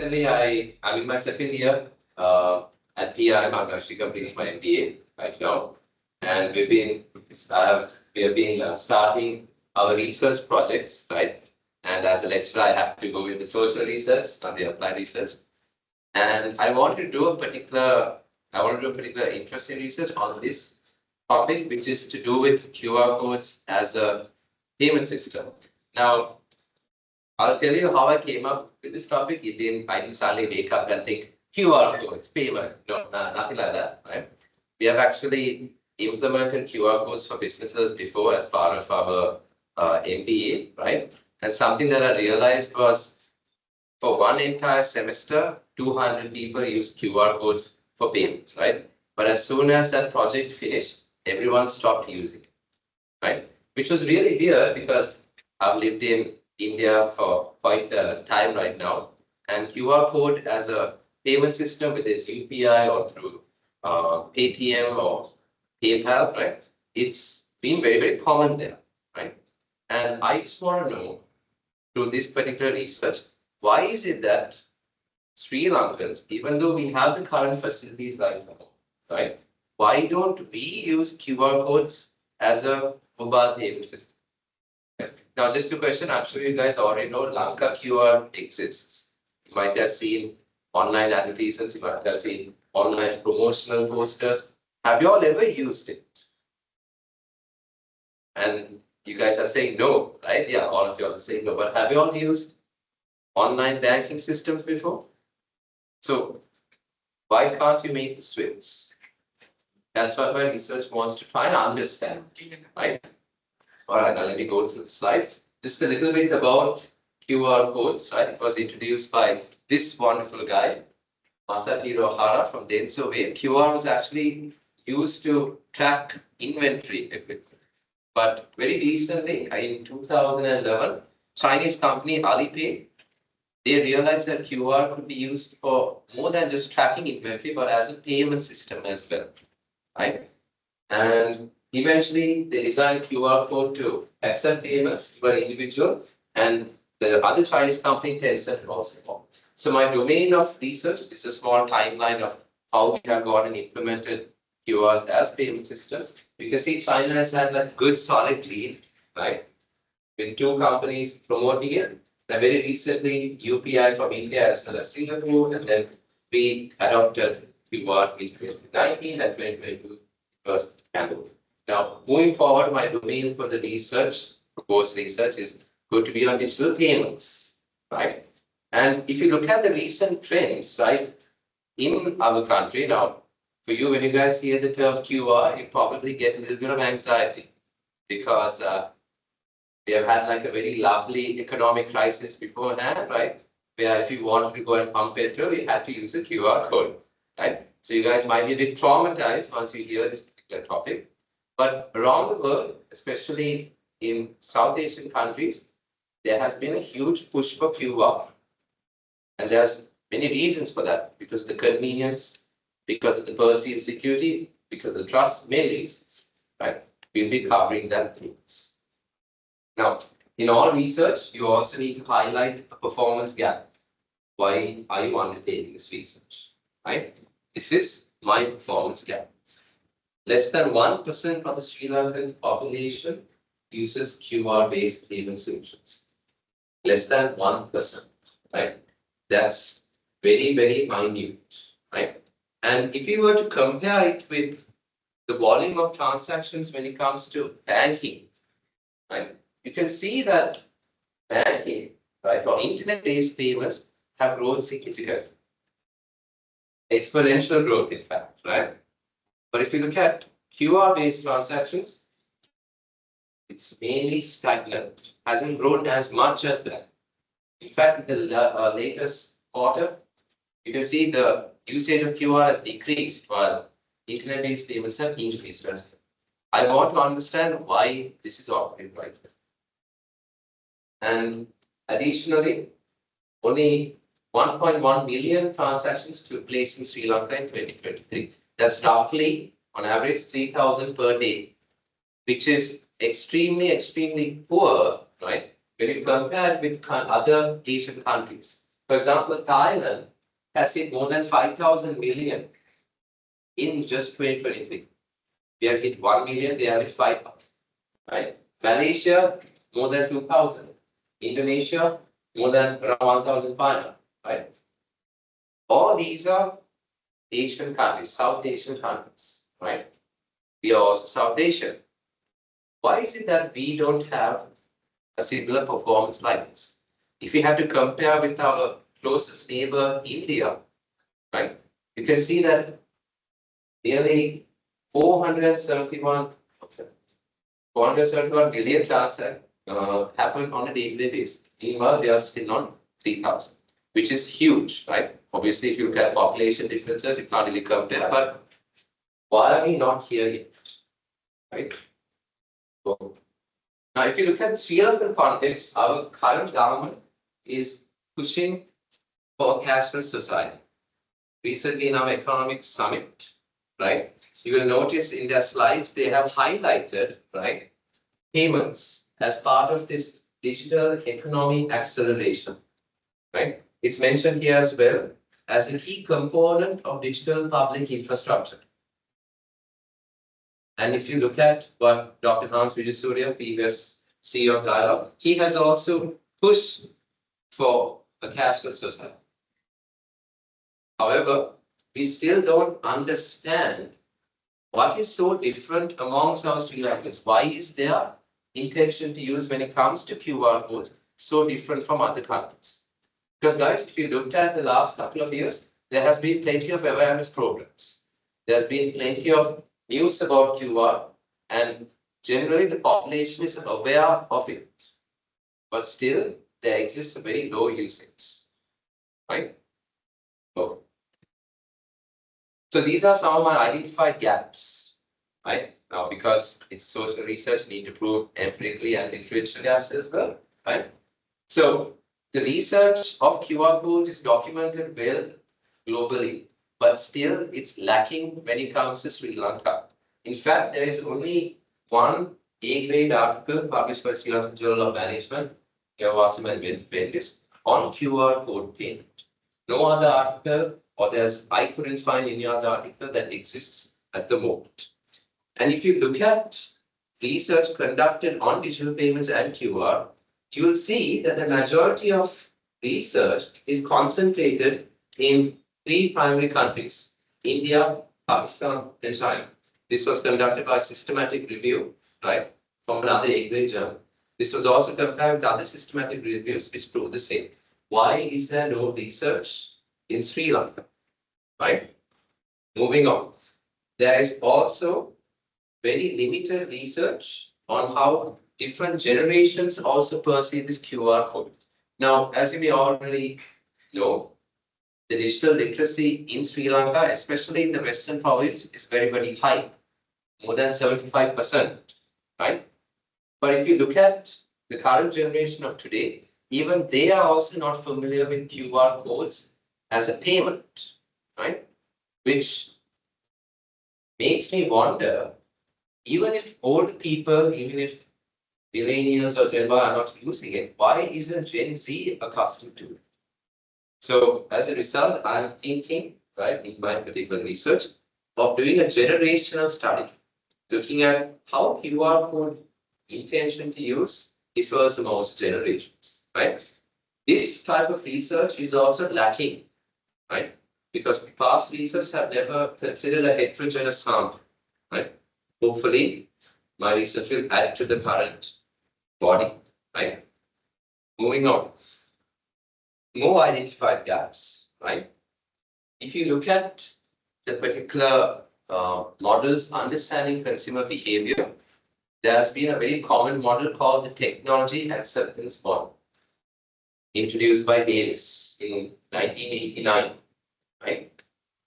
I'm in my second year at PIM. I'm actually completing my MBA right now, and we have been starting our research projects, right? And as a lecturer, I have to go with the social research, not the applied research. And I want to do a particular interesting research on this topic, which is to do with QR codes as a payment system. Now, I'll tell you how I came up with this topic. I didn't suddenly wake up and think QR codes, payment. No, nothing like that, right? We have actually implemented QR codes for businesses before as part of our MBA, right? And something that I realized was for one entire semester, 200 people used QR codes for payments, right? But as soon as that project finished, everyone stopped using it, right? Which was really weird because I've lived in India for quite a time right now, and QR code as a payment system, whether it's UPI or through Paytm or PayPal, right? It's been very, very common there, right? And I just want to know through this particular research, why is it that Sri Lankans, even though we have the current facilities right now, right? Why don't we use QR codes as a mobile payment system? Now, just a question, I'm sure you guys already know Lanka QR exists. You might have seen online advertisements, you might have seen online promotional posters. Have you all ever used it? And you guys are saying no, right? Yeah, all of you are saying no. But have you all used online banking systems before? So why can't you make the switch? That's what my research wants to try and understand, right? All right, now let me go through the slides. Just a little bit about QR codes, right? It was introduced by this wonderful guy, Masahiro Hara from Denso Wave. QR was actually used to track inventory equipment. But very recently, in 2011, Chinese company Alipay, they realized that QR could be used for more than just tracking inventory, but as a payment system as well, right? And eventually, they designed QR code to accept payments to an individual, and the other Chinese company, Tencent, also. So my domain of research is a small timeline of how we have gone and implemented QRs as payment systems. You can see China has had a good solid lead, right? With two companies promoting it. And very recently, UPI from India as well as Singapore, and then we adopted QR in 2019 and 2022 was Cambodia. Now, moving forward, my domain for the research, proposed research, is going to be on digital payments, right? And if you look at the recent trends, right, in our country now, for you, when you guys hear the term QR, you probably get a little bit of anxiety because we have had like a very lovely economic crisis beforehand, right? Where if you wanted to go and pump petrol, you had to use a QR code, right? So you guys might be a bit traumatized once you hear this particular topic. But around the world, especially in South Asian countries, there has been a huge push for QR. And there's many reasons for that, because of the convenience, because of the perceived security, because of the trust, many reasons, right? We'll be covering that through this. Now, in all research, you also need to highlight a performance gap. Why are you undertaking this research, right? This is my performance gap. Less than 1% of the Sri Lankan population uses QR-based payment solutions. Less than 1%, right? That's very, very minute, right? And if you were to compare it with the volume of transactions when it comes to banking, right? You can see that banking, right, or internet-based payments have grown significantly. Exponential growth, in fact, right? But if you look at QR-based transactions, it's mainly stagnant, hasn't grown as much as that. In fact, in the latest quarter, you can see the usage of QR has decreased while internet-based payments have increased. I want to understand why this is operating like that. And additionally, only 1.1 million transactions took place in Sri Lanka in 2023. That's roughly, on average, 3,000 per day, which is extremely, extremely poor, right? When you compare it with other Asian countries. For example, Thailand has hit more than 5,000 million in just 2023. We have hit 1 million, they have hit 5,000. Right? Malaysia, more than 2,000. Indonesia, more than around 1,500. Right? All these are Asian countries, South Asian countries. Right? We are also South Asian. Why is it that we don't have a similar performance like this? If we have to compare with our closest neighbor, India, right? You can see that nearly 471 million transactions happen on a daily basis. Meanwhile, they are still on 3,000, which is huge, right? Obviously, if you look at population differences, you can't really compare, but why are we not here yet, right? So, now, if you look at the Sri Lankan context, our current government is pushing for a cashless society. Recently in our economic summit, right, you will notice in their slides, they have highlighted, right, payments as part of this digital economy acceleration, right? It's mentioned here as well as a key component of digital public infrastructure. And if you look at what Dr. Hans Vijaysurya, previous CEO of Dialog, he has also pushed for a cashless society. However, we still don't understand what is so different amongst our Sri Lankans. Why is their intention to use when it comes to QR codes so different from other countries? Because guys, if you looked at the last couple of years, there has been plenty of awareness programs. There's been plenty of news about QR, and generally the population is aware of it. But still, there exists a very low usage, right? Oh. So these are some of my identified gaps, right? Now, because it's social research, we need to prove empirically and differential gaps as well, right? So the research of QR codes is documented well globally, but still it's lacking when it comes to Sri Lanka. In fact, there is only one A-grade article published by Sri Lankan Journal of Management, Vasim and Bendis, on QR code payment. No other article, or I couldn't find any other article that exists at the moment. And if you look at research conducted on digital payments and QR, you will see that the majority of research is concentrated in 3 primary countries: India, Pakistan, and China. This was conducted by a systematic review, right, from another A-grade journal. This was also compared with other systematic reviews which prove the same. Why is there no research in Sri Lanka, right? Moving on. There is also very limited research on how different generations also perceive this QR code. Now, as you may already know, the digital literacy in Sri Lanka, especially in the Western province, is very, very high, more than 75%, right? But if you look at the current generation of today, even they are also not familiar with QR codes as a payment, right? Which makes me wonder, even if old people, even if millennials or Gen Y are not using it, why isn't Gen Z accustomed to it? So as a result, I'm thinking, right, in my particular research, of doing a generational study, looking at how QR code intention to use differs amongst generations, right? This type of research is also lacking, right? Because past research have never considered a heterogeneous sample, right? Hopefully, my research will add to the current body, right? Moving on. More identified gaps, right? If you look at the particular models understanding consumer behavior, there has been a very common model called the technology acceptance model, introduced by Davis in 1989, right?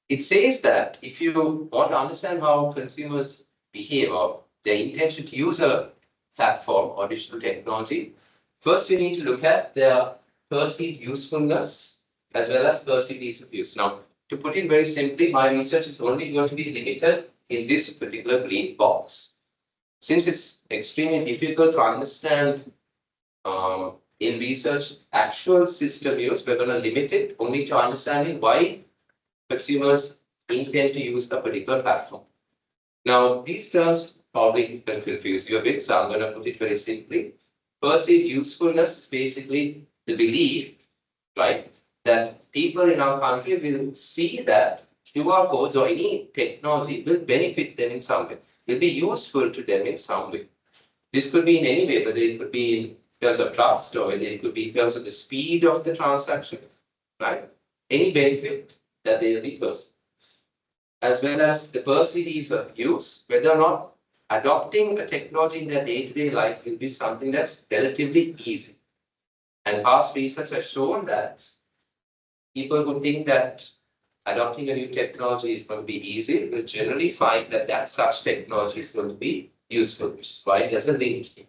It says that if you want to understand how consumers behave or their intention to use a platform or digital technology, first you need to look at their perceived usefulness as well as perceived ease of use. Now, to put it very simply, my research is only going to be limited in this particular green box. Since it's extremely difficult to understand in research actual system use, we're going to limit it only to understanding why consumers intend to use a particular platform. Now, these terms probably can confuse you a bit, so I'm going to put it very simply. Perceived usefulness is basically the belief, right, that people in our country will see that QR codes or any technology will benefit them in some way, will be useful to them in some way. This could be in any way, whether it could be in terms of trust or whether it could be in terms of the speed of the transaction, right? Any benefit that they will be perceived, as well as the perceived ease of use, whether or not adopting a technology in their day-to-day life will be something that's relatively easy. And past research has shown that people who think that adopting a new technology is going to be easy will generally find that such technology is going to be useful, which is why there's a link here.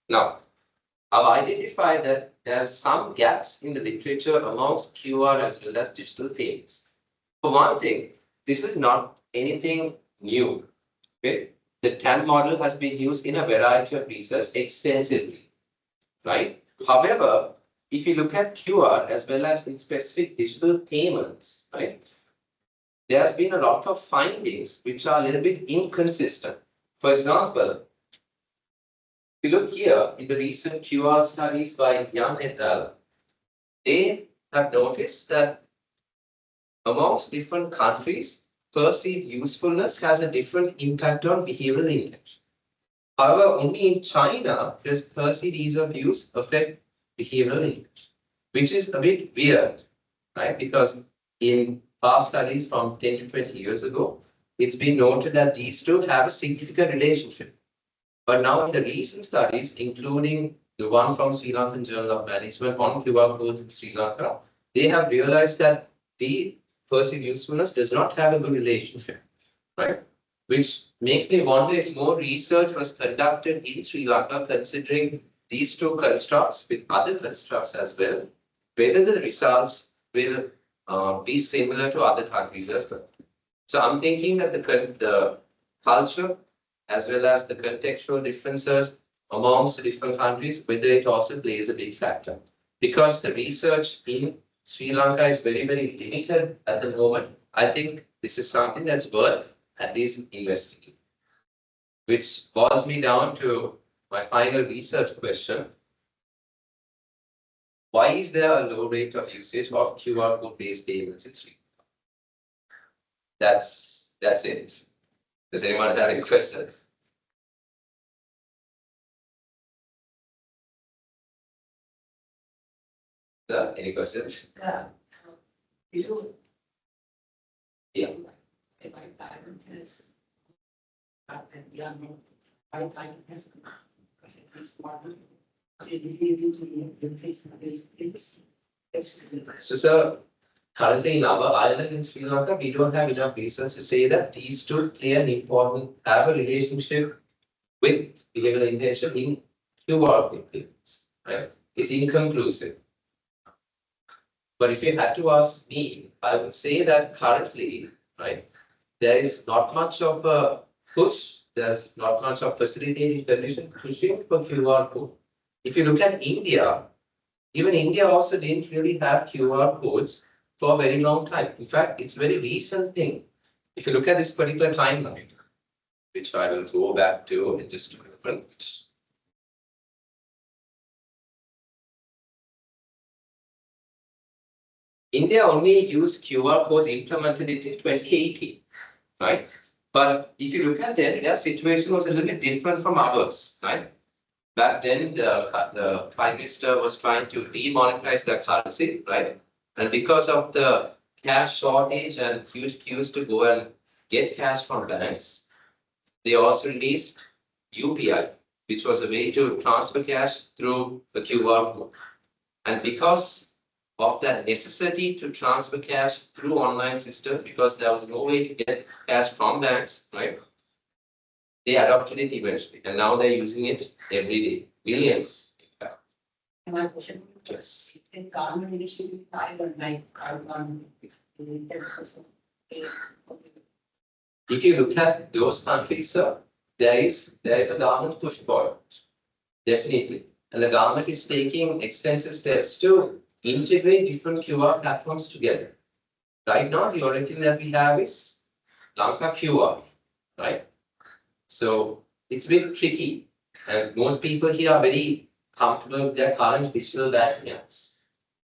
Now, I've identified that there are some gaps in the literature amongst QR as well as digital things. For one thing, this is not anything new. Okay? The TAM model has been used in a variety of research extensively, right? However, if you look at QR as well as in specific digital payments, right, there has been a lot of findings which are a little bit inconsistent. For example, if you look here in the recent QR studies by Young et al., they have noticed that amongst different countries, perceived usefulness has a different impact on behavioral intention. However, only in China does perceived ease of use affect behavioral intention, which is a bit weird, right? Because in past studies from 10 to 20 years ago, it's been noted that these two have a significant relationship. But now in the recent studies, including the one from Sri Lankan Journal of Management on QR codes in Sri Lanka, they have realized that the perceived usefulness does not have a good relationship, right? Which makes me wonder if more research was conducted in Sri Lanka considering these two constructs with other constructs as well, whether the results will be similar to other countries as well. So I'm thinking that the culture as well as the contextual differences amongst the different countries, whether it also plays a big factor. Because the research in Sri Lanka is very, very limited at the moment, I think this is something that's worth at least investigating. Which boils me down to my final research question. Why is there a low rate of usage of QR code-based payments in Sri Lanka? That's it. Does anyone have any questions? Sir, any questions? Yeah. Yeah. Like diamond has and young diamond has because it is modern. So, sir, currently in our island in Sri Lanka, we don't have enough research to say that these two play an important, have a relationship with behavioral intention in QR payments, right? It's inconclusive. But if you had to ask me, I would say that currently, right, there is not much of a push, there's not much of facilitating condition pushing for QR code. If you look at India, even India also didn't really have QR codes for a very long time. In fact, it's a very recent thing. If you look at this particular timeline, which I will go back to in just a moment. India only used QR codes implemented it in 2018, right? But if you look at that, their situation was a little bit different from ours, right? Back then, the Prime Minister was trying to demonetize the currency, right? And because of the cash shortage and huge queues to go and get cash from banks, they also released UPI, which was a way to transfer cash through a QR code. And because of that necessity to transfer cash through online systems, because there was no way to get cash from banks, right? They adopted it eventually, and now they're using it every day, millions. In fact. And I question, Yes. in government initiative, I don't like carbon 10%. If you look at those countries, sir, there is a government push for it, definitely. And the government is taking extensive steps to integrate different QR platforms together. Right now, the only thing that we have is Lanka QR, right? So it's a bit tricky, and most people here are very comfortable with their current digital banking apps,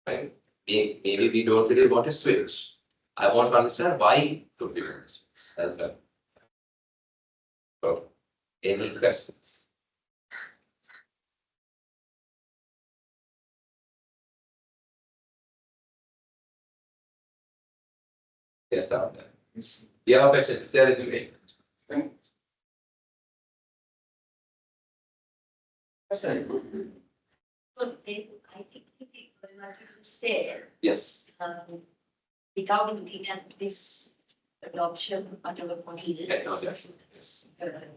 right? Maybe we don't really want to switch. I want to understand why don't we want to switch as well. So, any questions? Yes, down there. You have questions? Tell it to me. But then I think what you said, Yes. without looking at this adoption under the model. Yes. Yes. The-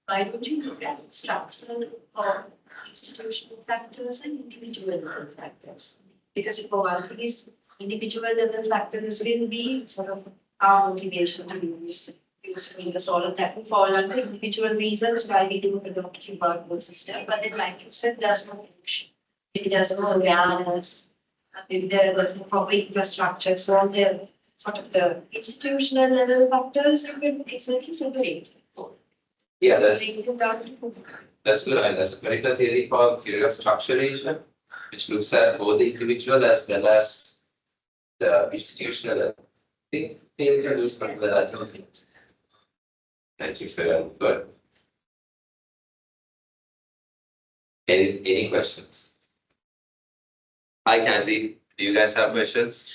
Why don't you look at structural or institutional factors and individual level factors? Because for one thing is individual level factors will be sort of our motivation to use fingers, all of that will fall under individual reasons why we don't adopt QR code system. But then like you said, there's no push. Maybe there's no awareness, maybe there's no proper infrastructure. So all the sort of the institutional level factors, it's really simple. Yeah, that's good. And there's a particular theory called theory of structuration, which looks at both the individual as well as the institutional level. I think we can do something like that. Thank you for your good. Any questions? Hi, Candy. Do you guys have questions?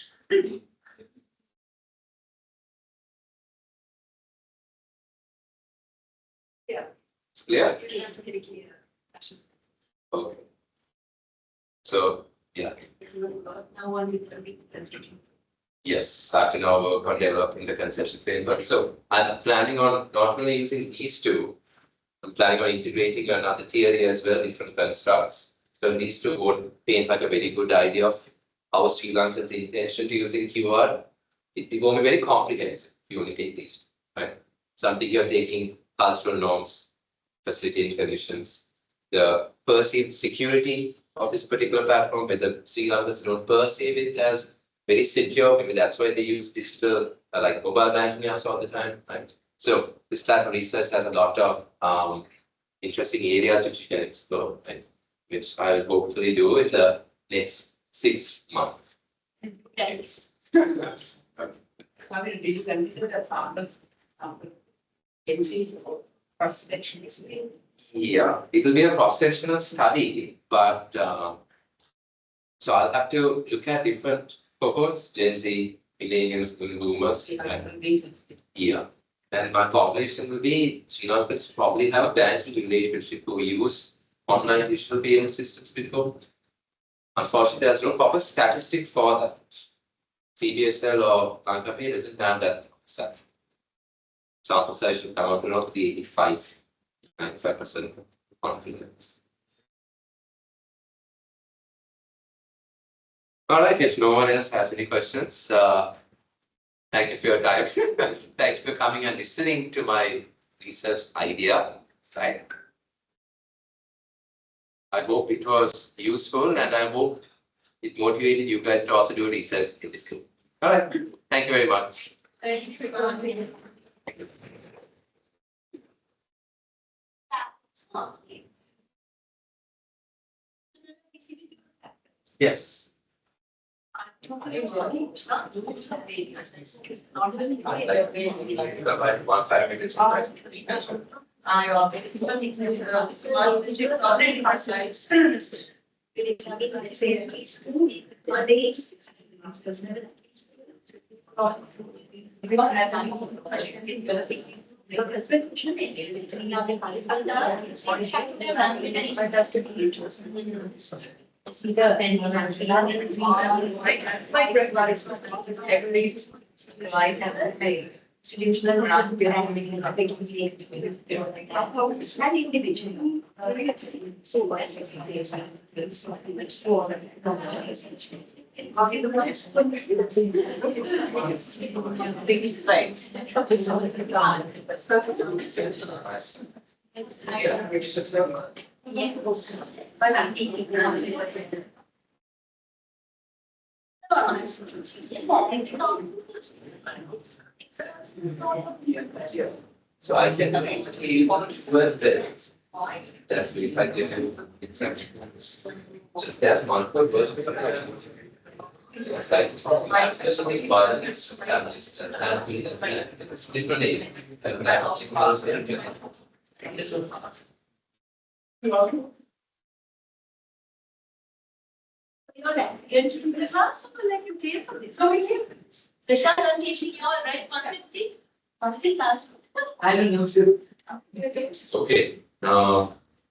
Yeah. It's clear? It's very clear. Okay. So, yeah. Now one with the big presentation. Yes, start to now work on developing the conceptual framework. So I'm planning on not only using these two, I'm planning on integrating another theory as well, different constructs, because these two would paint like a very good idea of how Sri Lankan's intention to using QR. It won't be very comprehensive if you only take these two, right? Something you're taking cultural norms, facilitating conditions, the perceived security of this particular platform, whether Sri Lankans don't perceive it as very secure. Maybe that's why they use digital, like mobile banking apps all the time, right? So this type of research has a lot of interesting areas which you can explore, right? Which I will hopefully do in the next 6 months. Thanks. I will be considered as samples. Cross-section is made. Yeah, it will be a cross-sectional study, but so I'll have to look at different cohorts, Gen Z, millennials, and boomers. Yeah, and my population will be Sri Lankans probably have a banking relationship who use online digital payment systems before. Unfortunately, there's no proper statistic for that. CBSL or Lanka Pay doesn't have that stuff. Sample size should come out to around 95% confidence. All right, if no one else has any questions, thank you for your time. Thank you for coming and listening to my research idea. Right. I hope it was useful and I hope it motivated you guys to also do research in this too. All right, thank you very much. Thank you for coming. Yes. About 1 5 minutes. I already See the then like regularized every like institutional and behind a big as individual. So big sites. So I can basically first days. That's really like accept. So there's multiple versions of it. Aside from there's something about it, it's literally and I also cause it. You know that, and you can ask someone like you pay for this. So we can. Vishal, I'm teaching you all right, 150? 150 class. I don't know, sir. Okay,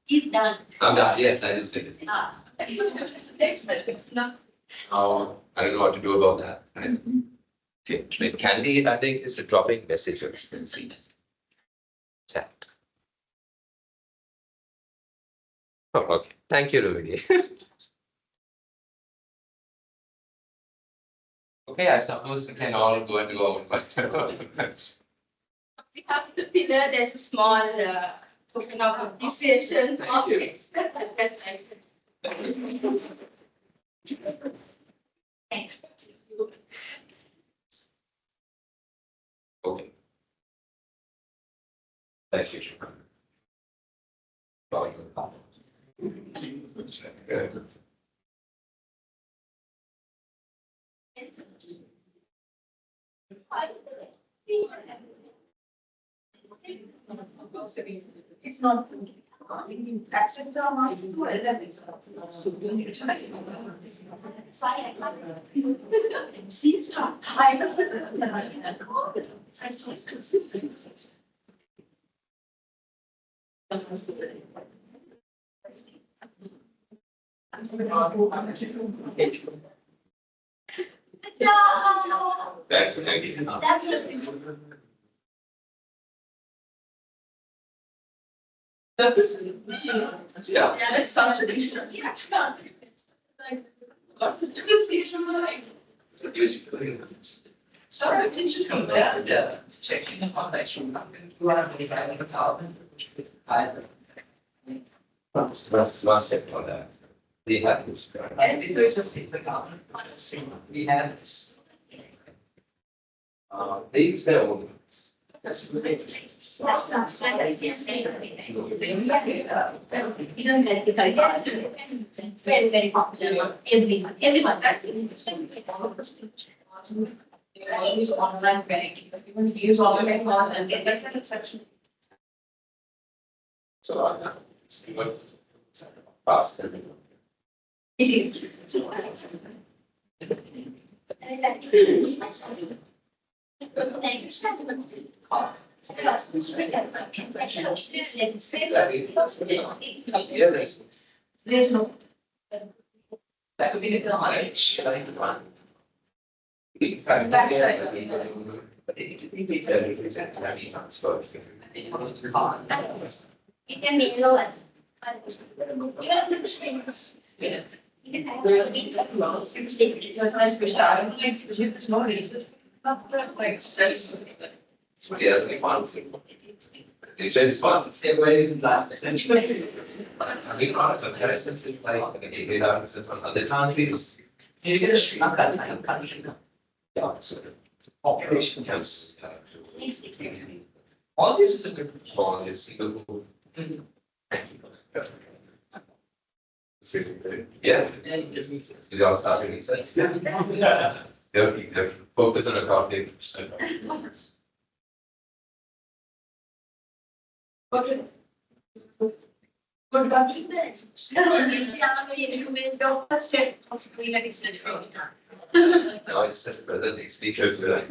He's done. I'm done, yes, that is it. Ah. Now, I don't know what to do about that. Right? Okay, with Candy, I think is a dropping messages and see chat. Oh, okay. Thank you, Ruby. Okay, I suppose we can all go and go. We have the pillar, there's a small token of appreciation. Thank you. That's Okay. Thank you. It's not. Access to our mind to See stuff. I saw consistency. Thank you. Yeah. that's such a dish. It's a beautiful thing. Sorry, it's just come back, checking the connection. You are very bad at all. Must check on that. They have to. I think there's a statement on we have this. They use their own words. That's great. Very, very popular. Everyone. That's the interesting. Use online banking. If you want to use online banking, get that's an exception. So see what's fast. It is. There's no. That could be the knowledge. You can be lowest. You have to screen. Like says. Yeah, they want to. They just want to Same way in last century. I mean, not a comparison, it's like, they have instance on other countries. You get a Sri Lanka kind of country. Yeah, so. Population Yes. All this is a good. All is Singapore. It's really good. Yeah, Yeah, it gives me. it all started in sense. They're focused on accounting. Okay. Good documents. Don't check. Now it's just whether these teachers will.